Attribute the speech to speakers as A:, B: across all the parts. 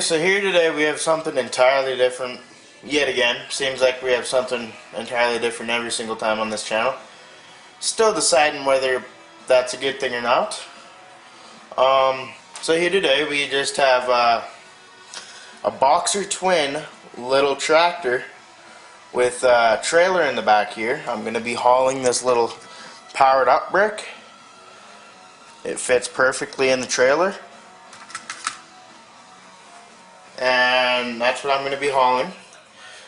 A: Okay, so here today we have something entirely different yet again. Seems like we have something entirely different every single time on this channel. Still deciding whether that's a good thing or not. So here today we just have a Boxer twin little tractor with a trailer in the back here. I'm going to be hauling this little powered up brick. It fits perfectly in the trailer. And that's what I'm going to be hauling.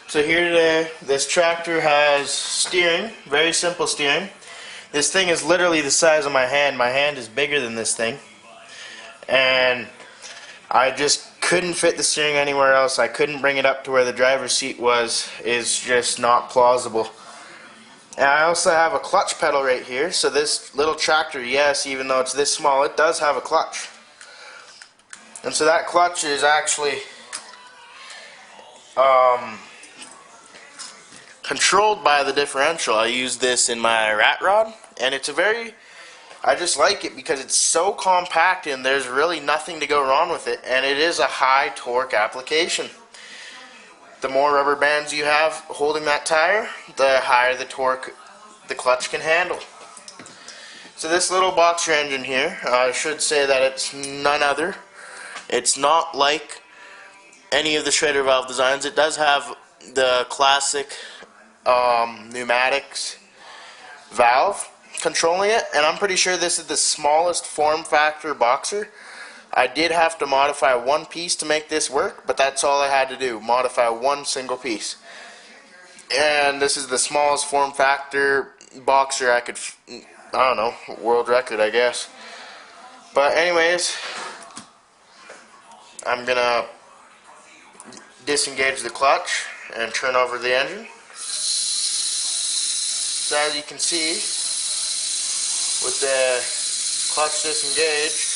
A: So here today, this tractor has steering, very simple steering. This thing is literally the size of my hand. My hand is bigger than this thing. And I just couldn't fit the steering anywhere else. I couldn't bring it up to where the driver's seat was. It's just not plausible. And I also have a clutch pedal right here. So this little tractor, yes, even though it's this small, it does have a clutch. And so that clutch is actually controlled by the differential. I use this in my rat rod, and it's I just like it because it's so compact and there's really nothing to go wrong with it, and it is a high torque application. The more rubber bands you have holding that tire, the higher the torque the clutch can handle. So this little Boxer engine here, I should say that it's none other. It's not like any of the Schrader valve designs. It does have the classic pneumatics valve controlling it, and I'm pretty sure this is the smallest form factor Boxer. I did have to modify one piece to make this work, but that's all I had to do, modify one single piece. And this is the smallest form factor Boxer I could, I don't know, world record I guess. But anyways, I'm gonna disengage the clutch and turn over the engine. So as you can see, with the clutch disengaged,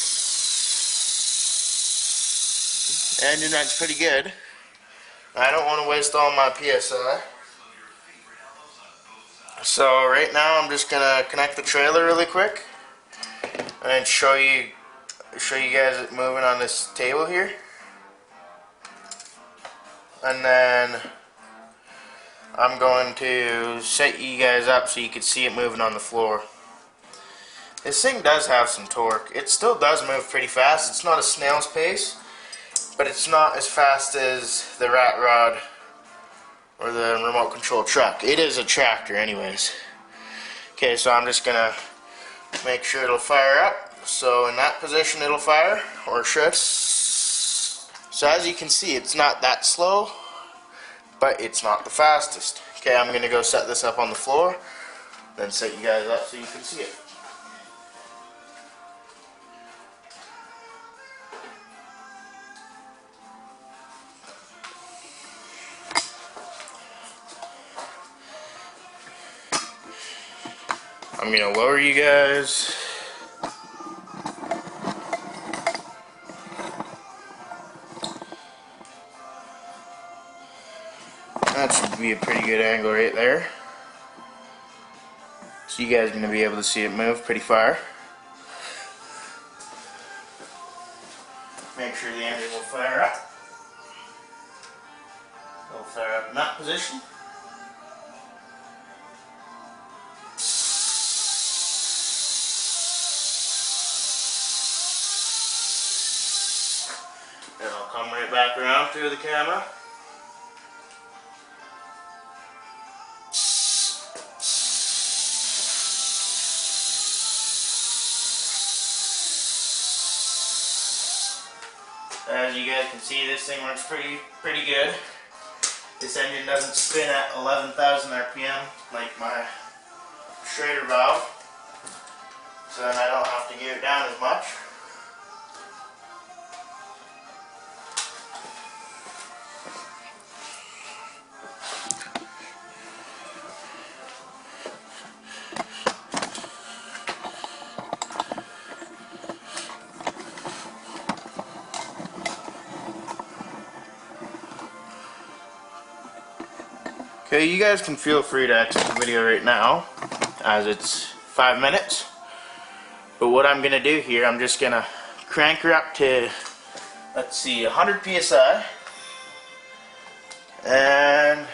A: the engine runs pretty good. I don't want to waste all my PSI. So right now I'm just gonna connect the trailer really quick and show you guys it moving on this table here. And then I'm going to set you guys up so you can see it moving on the floor. This thing does have some torque. It still does move pretty fast. It's not a snail's pace, but it's not as fast as the rat rod or the remote control truck. It is a tractor anyways. Okay, so I'm just gonna make sure it'll fire up. So in that position it'll fire, or should. So as you can see, it's not that slow, but it's not the fastest. Okay, I'm going to go set this up on the floor, then set you guys up so you can see it. I'm going to lower you guys. That should be a pretty good angle right there. So you guys are going to be able to see it move pretty far. Make sure the engine will fire up. It'll fire up in that position. Then I'll come right back around to the camera. As you guys can see, this thing works pretty good. This engine doesn't spin at 11,000 RPM like my Schrader valve, so then I don't have to gear it down as much. Okay, you guys can feel free to exit the video right now, as it's 5 minutes. But what I'm going to do here, I'm just going to crank her up to let's see, 100 psi, and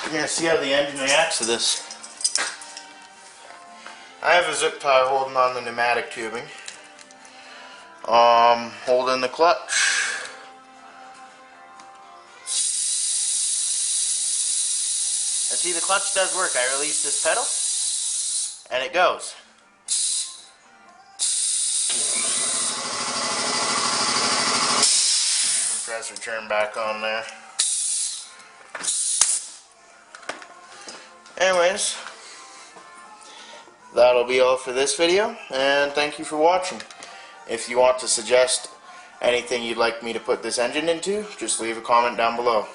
A: we're going to see how the engine reacts to this. I have a zip tie holding on the pneumatic tubing, holding the clutch. And see, the clutch does work. I release this pedal, and it goes. Compressor turn back on there. Anyways, that'll be all for this video, and thank you for watching. If you want to suggest anything you'd like me to put this engine into, just leave a comment down below.